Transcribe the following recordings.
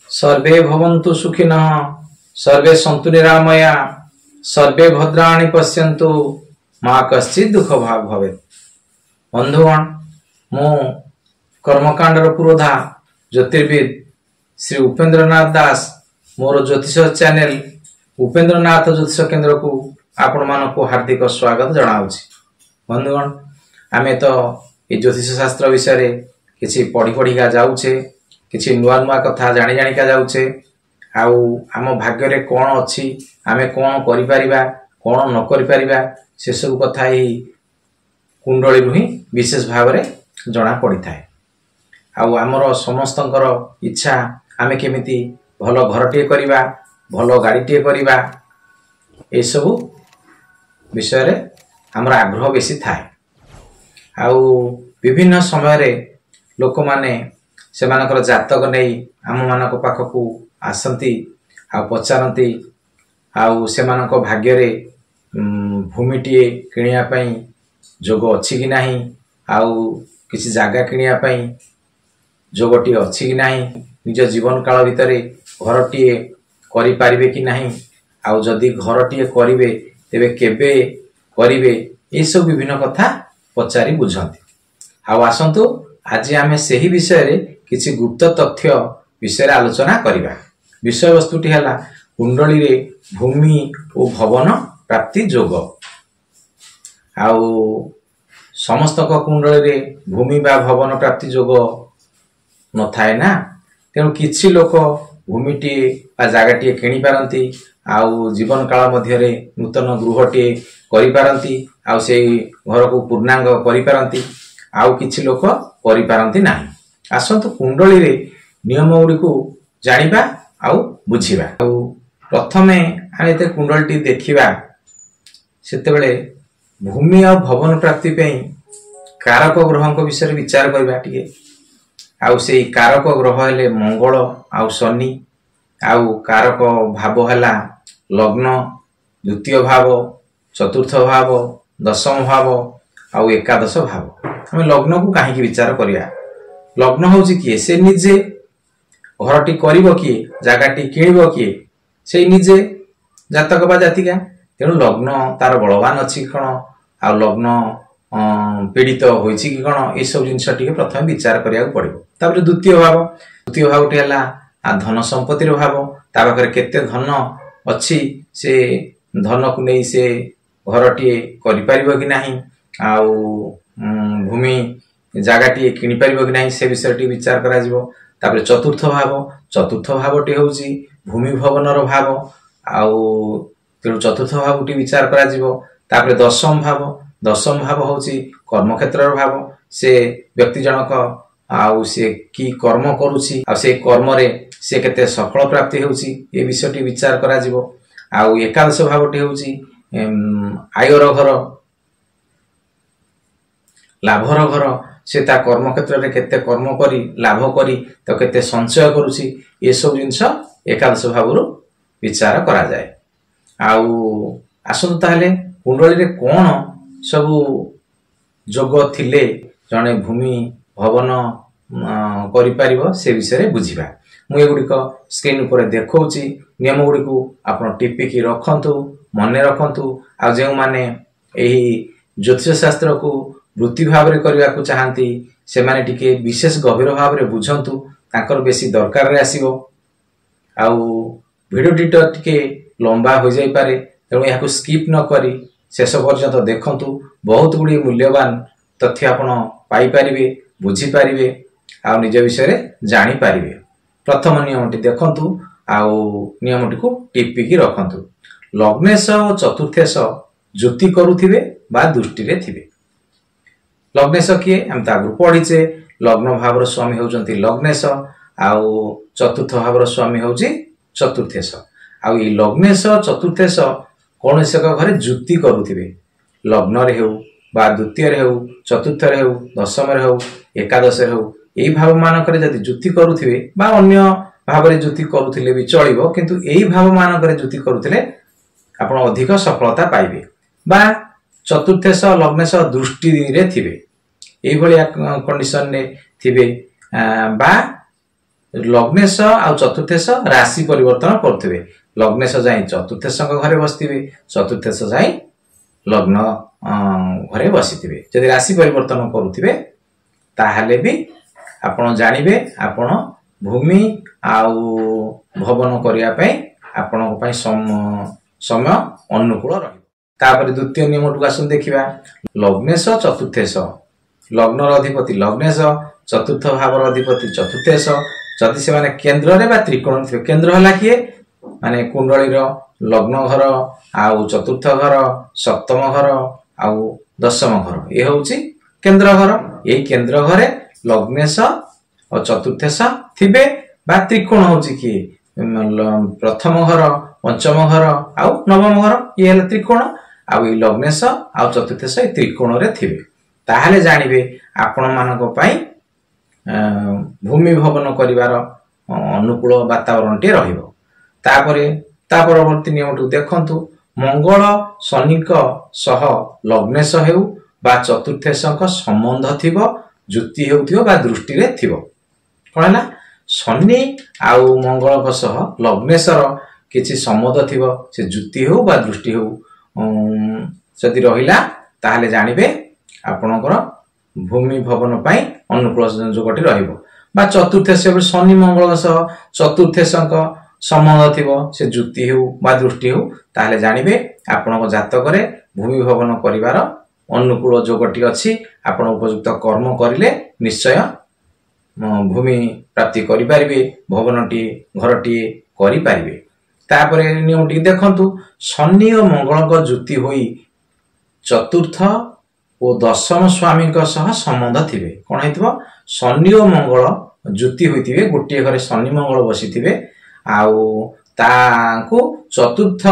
सर्वे भवन्तु सुखिनः सर्वे सन्तु निरामया सर्वे भद्राणि पश्यन्तु मा कश्चित् दुःख भाग् भवेत्। बंधुगण मु कर्मकांडर पुरोधा ज्योतिर्विद श्री उपेन्द्रनाथ दास मोर ज्योतिष चैनल उपेन्द्रनाथ ज्योतिष केन्द्र को आपण मानक हार्दिक स्वागत जनाऊँगी। बंधुगण आमे तो ये ज्योतिष शास्त्र विषय किसी पढ़ी पढ़िका जाऊे किसी नुआ नुआ कथा जानी जानिका जाऊे आउ आम भाग्य रे कौन अच्छी आमे कौन करिपरिबा कौन न करिपरिबा से सब कथा ही कुंडली ही विशेष भाव में जना पड़ी थाए। आउ आमर समस्तंकर इच्छा आमे केमिति भल घरटे करिबा भल गाड़ीटे करिबा ए सब विषय रे हमर आग्रह बेसी थाए। आउ विभिन्न समय रे लोक माने सेमानकर जातक नहीं आम मानक पाखकू आसंती आ पचारती आउ सेमानक भाग्य रे भूमिटीए किनिया पई जोग अछि कि नाही आउ किसी जागा किनिया पई जोगटी अछि कि नाही निज जीवन काल भितरे घरटीए करि पारिबे कि नाही आउ जदि घरटीए करिवे तेबे केबे करिवे ए सब विभिन्न कथा पचारि बुझंती। आउ आसंतु आज आमे सेही विषय रे किसी गुप्त तथ्य विषय आलोचना करिबा। विषय वस्तुटी हला कुंडली रे भूमि और भवन प्राप्ति जोग। आउ समस्त कुंडली रे भूमि बा भवन प्राप्ति जोग न थाए ना, तेणु किछि लोक भूमिटी बा जागाटी किणी पारंती आउ जीवन काल मध्य रे नूतन गृहटी करि पारंती आउ से घर को पूर्णांग करि पारंती आउ किछि लोक करि पारंती नाही। आसंतु कुंडली रे नियम गुडी को जानिबा आउ बुझिबा। आउ प्रथमे आमे ते कुंडलटी देखिबा सेते बेले भूमि और भवन प्राप्ति पई कारक ग्रह को विषय विचार करबा टिके। आउ से कारक ग्रह हेले मंगल आउ शनि आउ कारक भाव हला लग्न द्वितीय भाव चतुर्थ भाव दशम भाव आउ एकादश भाव। हमें लग्न को कहीं विचार करिया। लग्न होची किए से निजे घरटी करिवो किए जागाटी किणिबो किए से निजे जातक बा जातिका। तेणु लग्न तार बलवान अछि कोन आ लग्न पीड़ित होईछि कि कोन ए सब जिंस टिके प्रथम विचार करिया पड़िबो। तापर द्वितीय भावटी हला धन संपत्ति रो भाव ता पाखरे केते धन अछि से धन को नै से घरटी करि परिबो कि नाही आउ भूमि जागाटी किणी पारिबो कि नाही से विषयटी विचार करा जिवो। तापर चतुर्थ भावटी होउची भूमि भवन रो भाव आउ तेणु चतुर्थ भावटी विचार करा जिवो। तापर दशम भाव होउची कर्म क्षेत्र रो भाव से व्यक्ति जनक आउ से की कर्म करूची आ से कर्म रे से केते सफल प्राप्ति होउची ए विषयटी विचार करा जिवो। आउ एकादश भावटी होउची आयर घर लाभर घर से ता कर्म क्षेत्र रे केते कर्म करी लाभ करी तो केते संचय करूची ए सब जिंस एकादश भावरु विचार करा जाए। आउ आसंतु ताहले कुंडली रे कोन सब जोग थिले जने भूमि भवन करि पारिबो से विषय रे बुझिबा। मु एगुडी को स्क्रीन ऊपर देखौची नियम गुडी को आपण टिपी की रखंतु मने रखंतु आ जे माने एही ज्योतिष शास्त्र को वृत्ति भाव रे करबा को चाहंती से माने टिके विशेष गभीर भाव रे बुझंतु तांकर बेसी दरकार रे आसीबो। आउ वीडियो टिके लंबा हो जाई पारे तेणु याको स्किप न करी शेष पर्यंत देखंतु। बहुत गुडी मूल्यवान तथ्य आपण पाई परिबे बुझी परिबे आ निज विषय रे जानि परिबे। प्रथम नियमटी देखंतु आउ नियमटी को टिपी की रखंतु। लग्नेश और चतुर्थेश ज्योति करुथिबे बा दृष्टि रे थिबे। लग्नेश किए हम तागु पढिचे लग्न भावर स्वामी होउचंती लग्नेश आउ चतुर्थ भावर स्वामी होउची चतुर्थेश। आउ ई लग्नेश चतुर्थेश कोनसे घरे ज्योति करुथिबे लग्न रे हेउ बा द्वितीय रे हेउ चतुर्थ रे हेउ दशम रे हेउ एकादश रे हेउ एई भाव मानकरे जदि ज्योति करुथिबे बा अन्य भाव रे ज्योति करुथिले भी चलिबो किंतु एई भाव मानकरे ज्योति करुथिले आपण अधिक सफलता पाइबे। बा चतुर्थेश लग्नेश दृष्टि रे थिबे एई भलिया कंडीशन ने थिबे बा लग्नेश आ चतुर्थेश राशि परिवर्तन करथिबे लग्नेश जाई चतुर्थेश घरे बसथिबे चतुर्थेश जाई लग्न घरे बसिथिबे जदि राशि परिवर्तन करूथिबे ताहाले भी आपण जानिबे आपण भूमि आउ भवन करिया पई आपण पई समय अनुकूल रहिबो तापर द्वितीय नियम टु आसन देखिबा लग्नेश चतुर्थेश लग्नर अधिपति लग्नेश चतुर्थ भावर अधिपति चतुर्थेश जदि से माने केंद्र रे बा त्रिकोण थे केंद्र हला किए माने कुंडली रो लग्न घर आउ चतुर्थ घर सप्तम घर आउ दशम घर ए होउची केंद्र घर ए केंद्र घरे लग्नेश और चतुर्थेश थिबे बा त्रिकोण होउची कि प्रथम घर पंचम घर आउ नवम घर ये हला त्रिकोण आउ ई लग्नेश आउ चतुर्थेश ए त्रिकोण रे थिबे ताहाले जानिबे आपण मानको पई भूमि भवन करिवार अनुकूल वातावरण टे रहिबो तापरे ता परवर्ती नियम टु देखंतु मंगल शनिक सह लग्नेश हेउ बा चतुर्थेशक संबंध थिबो जुति हेउथिबो बा दृष्टि रे थिबो कहला शनि आउ मंगल को सह लग्नेशर किछि संबंध थिबो से जुति हेउ बा दृष्टि हेउ जदि रहिला ताहाले जानिबे आपनकर भूमि भवन पाई अनुकूल जोगटी रहिबो बा चतुर्थेश शनि मंगल सह चतुर्थेशक संबंध थिबो से जुति हेउ बा दृष्टि हेउ ताहाले जानिबे आपनक जातक रे भूमि भवन करिवार अनुकूल जोगटी अछि आपण उपयुक्त कर्म करिले निश्चय भूमि प्राप्ति करि परिबे भवनटी घरटी करि परिबे तापरे नियमटी देखंतु शनि और मंगल को जुति होई चतुर्थ और दशम स्वामी का सह संबंध थिबे कोन हेतिबो शनि और मंगल जुति होइतिबे गोटे घरे शनि मंगल बसितिबे आउ ताको चतुर्थ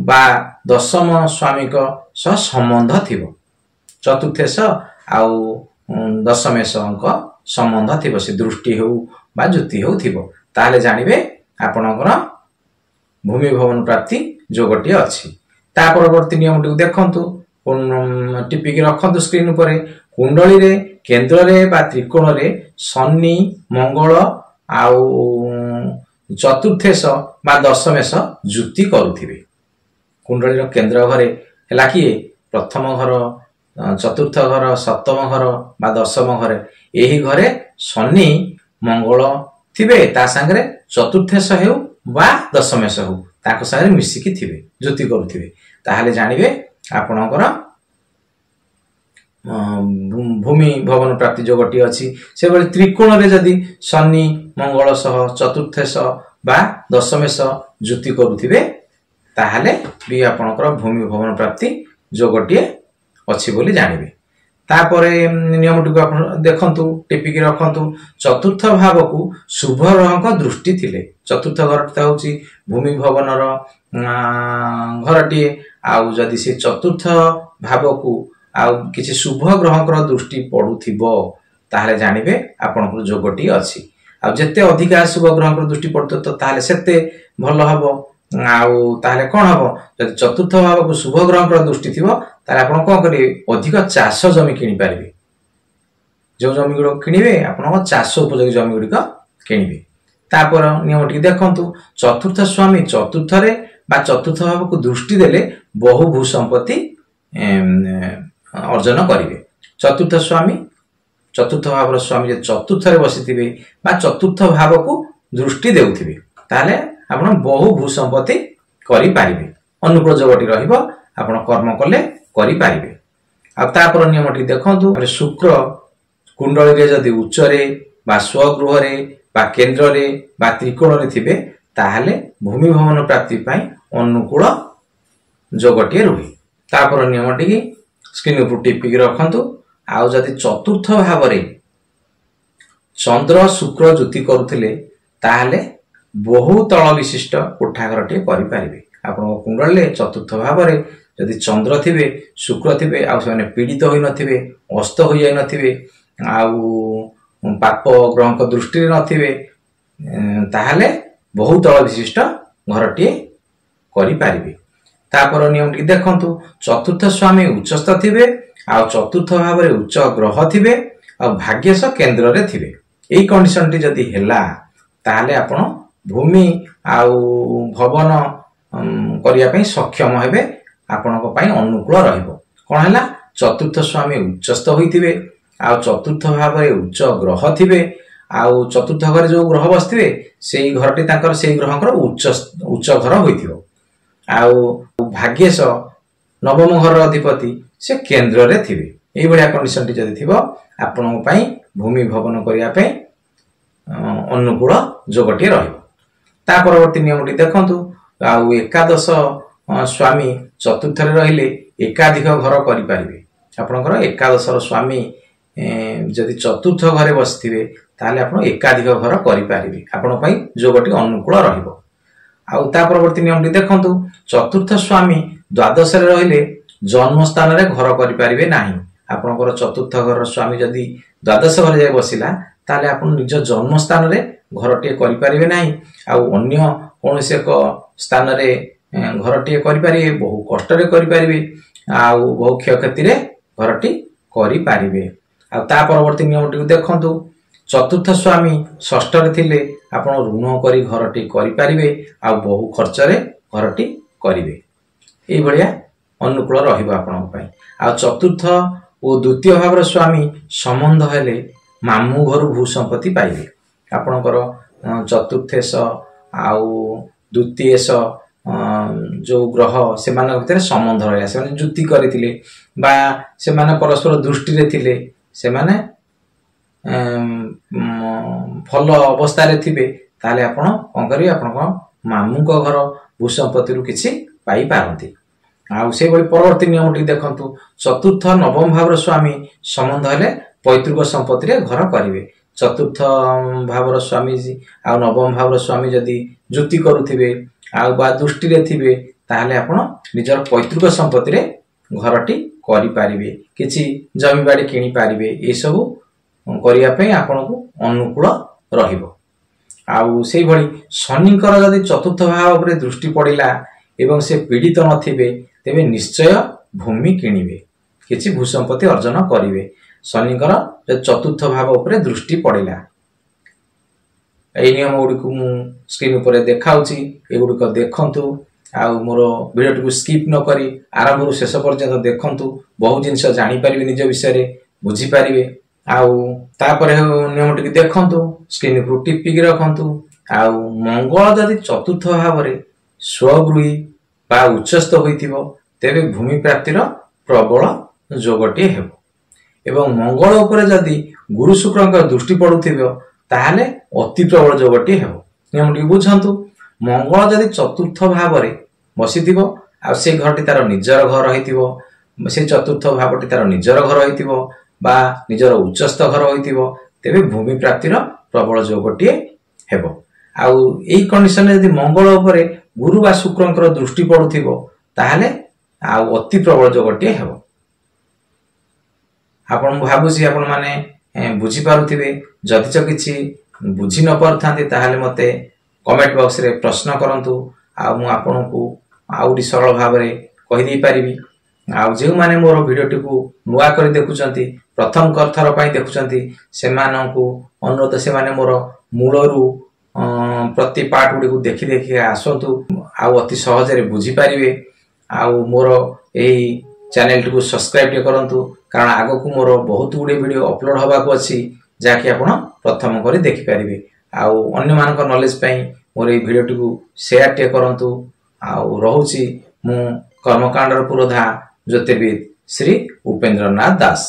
बा दशम स्वामी का सह संबंध थिबो चतुर्थेश आउ दशमेश का संबंध थिबो से दृष्टि हो बा जुति हो थिबो ताले जानिबे आपनकर भूमि भवन प्राप्ति जोगटी अछि ता परवर्ती नियम टी देखंतु टिपिक रखंतु स्क्रीन ऊपर कुंडली रे केंद्र रे बा त्रिकोण रे शनि मंगल आउ चतुर्थेश बा दशमेश जुति करूथिबे कुंडली रो केंद्र घरे हला कि प्रथम घर चतुर्थ घर सप्तम घर बा दशम घर एही घरे शनि मंगल थिबे ता संगे चतुर्थेश हेउ बा दशमेश हेउ ताको संगे मिसिकी थिबे जुति करूथिबे ताहाले जानिबे आपनकर भूमि भवन प्राप्ति जोगटी अछि से बळे त्रिकोण रे जदी शनि मंगल सह चतुर्थेश बा दशमेश जुति करूथिबे ताहाले भी आपनकर भूमि भवन प्राप्ति जोगटी अछि बोली जानिबे तापरे नियमटी को आपण देखंतु टिपिक रखंतु चतुर्थ भाव को शुभ ग्रह को दृष्टि थिले चतुर्थ घरटा होची भूमि भवनर घरटी आउ जदि से चतुर्थ भाव को आउ किछि शुभ ग्रह को दृष्टि पडुथिबो ताहाले जानिबे आपनकर जोगटी अछि आ जते अधिक शुभ ग्रह को दृष्टि पडतो तो ताहाले सेते भलो हबो आउ ताहाले कोन हबो जदि चतुर्थ भाव को शुभ ग्रह को दृष्टि थिबो ताहाले आपण कोन करी अधिक चाष जमी किनि पारिबे जो जमी गुडो किनिबे आपण चाष उपयोगी जमी गुडी किनिबे तापर नियमटी देखंतु चतुर्थ स्वामी चतुर्थ रे बा चतुर्थ भाव को दृष्टि देले बहु भू संपत्ति अर्जन करिवे चतुर्थ स्वामी चतुर्थ भाव स्वामी जे चतुर्थ रे बसिथिबे बा चतुर्थ भाव को दृष्टि देउथिबे ताले आपण बहु भू संपत्ति करि पारिबे अनुकूल जगटी रहिबो आपण कर्म कले करि पारिबे आ तापर नियमटी देखंतु शुक्र कुंडली रे जदी उच्च रे बा स्वगृह रे बा केंद्र रे बा त्रिकोण रे थिबे ताहाले भूमि भवन प्राप्ति पई अनुकूल जोगटी रही तापर नियमटी की स्क्रीन ऊपर टिपिक रखंतु आउ जदी चतुर्थ भाव रे चंद्र शुक्र जुति करूथिले ताहाले बहु तळ विशिष्ट कोठा घरटे करि पारिबे आपण कुंडली चतुर्थ भाव रे जदी चंद्र थिबे शुक्र थिबे आउ से पीड़ित होई नथिबे अस्त होई जाय नथिबे आउ पाप ग्रह को दृष्टि रे नथिबे ताहाले बहु तळ विशिष्ट घरटे करि पारिबे तापर नियम टी देखंतु चतुर्थ स्वामी उच्चस्थ थिबे आ चतुर्थ भाव रे उच्च ग्रह थिबे आ भाग्यस केंद्र रे थिबे एई कंडीशन टी जदी हेला ताहले आपण भूमि आ भवन करिया पई सक्षम हेबे आपनको पई अनुकूल रहइबो कोन हला चतुर्थ स्वामी उच्चस्थ होइथिबे आ चतुर्थ भाव रे उच्च ग्रह थिबे आ चतुर्थ घर जो ग्रह बसथिबे सेई घरटी ताकर सेई ग्रहकर उच्च घर होइथिबो आ भाग्यस नवम घर अधिपति से केंद्र रे थिबे एई बढिया कंडीशन टी जदी थिबो आपनको पई भूमि भवन करिया पई अनुकूल जोगटी रहइबो ता परवर्ती नियम टी देखंतु आ एकादश स्वामी चतुर्थ रे रहिले एकाधिक घर करि परिबे आपनकर एकादश रो स्वामी जदि चतुर्थ घरे बसथिबे ताले आपण एकाधिक घर करि परिबे आपण पई जोगटी अनुकूल रहइबो आ ता परवर्ती नियम टी देखंतु चतुर्थ स्वामी द्वादश रे रहिले जन्म स्थान रे घर करि परिबे नाही आपनकर चतुर्थ घर स्वामी जदि द्वादश घरे जाय बसिला ताले आपण निज जन्म स्थान रे घरटी करि परिबे नाही आ अन्य कोनसे एक स्थान रे घरटी करि परिबे बहु कष्ट रे करि परिबे आ बहु क्षयक्षति रे घरटी करि परिबे आ ता परवर्ती नियम टी देखंतु चतुर्थ स्वामी षष्ठ रे थिले आपण ऋण करी घरटी करि परिबे आ बहु खर्च रे घरटी करिवे एई भलिया अनुकूल रहिबो आपन पई आ चतुर्थ ओ द्वितीय भावर स्वामी संबंध हेले मामू घर भू संपत्ति पाइबे आपनकर चतुर्थेश आ द्वितीयश जो ग्रह से माने भीतर संबंध रहया से माने जुति करिथिले बा से माने परस्पर दृष्टि रे थिले से माने फल अवस्था रे थिबे ताले आपण कोन करिवे आपण मामू को घर भू संपत्ति रु किछि पाई पारंती आ से बळी परवर्ती नियम टी देखंतु चतुर्थ नवम भावर स्वामी संबंध हेले पैतृक संपत्ति रे घर करिवे चतुर्थ भावर स्वामी जी आ नवम भावर स्वामी जदी जुति करूथिबे आ बा दृष्टि रे थिबे ताले आपण निजर पैतृक संपत्ति रे घरटी करि पारिबे किछि जमी बाडी किनि पारिबे ए सब करिया पई आपनको अनुकूल रहिबो आ सेई भली शनिकर जदी चतुर्थ भाव रे दृष्टि पडिला एवं से पीड़ित नथिबे तेबे निश्चय भूमि किनिबे किछि भू संपत्ति अर्जन करिवे शनिकर चतुर्थ भाव उपरे दृष्टि पडिला एई नियम गुडी को मु स्क्रीन ऊपर देखाउची एगुडी को देखंतु आ मोर वीडियो को स्किप न करी आरंभ रु शेष पर्यंत देखंतु बहुत जिंस जानि परिबे निज विषय रे बुझी परिबे आ तापर नियम टिक देखंतु स्क्रीन को टिपिक रखंतु आ मंगल जदि चतुर्थ भाव रे स्वगृही बा उच्चस्थ होइथिबो तेबे भूमि प्राप्तिर प्रबल जोगटी हेबो एवं मंगल ऊपर जदि गुरु शुक्रଙ୍କ दृष्टि पडुथिबो ताहाले अति प्रबल जोगटी हेबो नियम टी बुझंतु मंगल जदि चतुर्थ भाव रे बसिथिबो आ से घरटी तार निजर घर होइथिबो से चतुर्थ भावटी तार निजर घर होइथिबो बा निजर उच्चस्थ घर होइथिबो तेबे भूमि प्राप्तिर प्रबल जोगटी हेबो आ एई कंडीशन यदि मंगल ऊपर गुरु बा शुक्रଙ୍କର दृष्टि पडुथिबो ताहाले आ अति प्रबल जोगटी हेबो आपण भाबुसी आपण माने बुझी पारुथिबे जदि च किछि बुझी न परथांती ताहाले मते कमेंट बॉक्स रे प्रश्न करंतु आ मु आपनकु आउडी सरल भाव रे कहि दै परिबी आ जे माने मोर वीडियो टिकु नुवा करी देखुचंती प्रथम थर पई देखुचंती से माननकु अनुरोध से माने मोर मूलरू प्रति पार्ट गुडी को देखि देखि आसंतु आ अति सहज रे बुझी परिबे आ मोर एही चैनल टिकु सब्सक्राइब करंतु कारण आगो को मोर बहुत गुडी वीडियो अपलोड हबा को अछि जाके आपण प्रथम करी देखि परिबे आ अन्य मानक नॉलेज पई मोर एही वीडियो टिकु शेयर टे करंतु आ रहउची मु कर्मकांडर पुरोधा ज्योतिर्विद श्री उपेंद्रनाथ दास।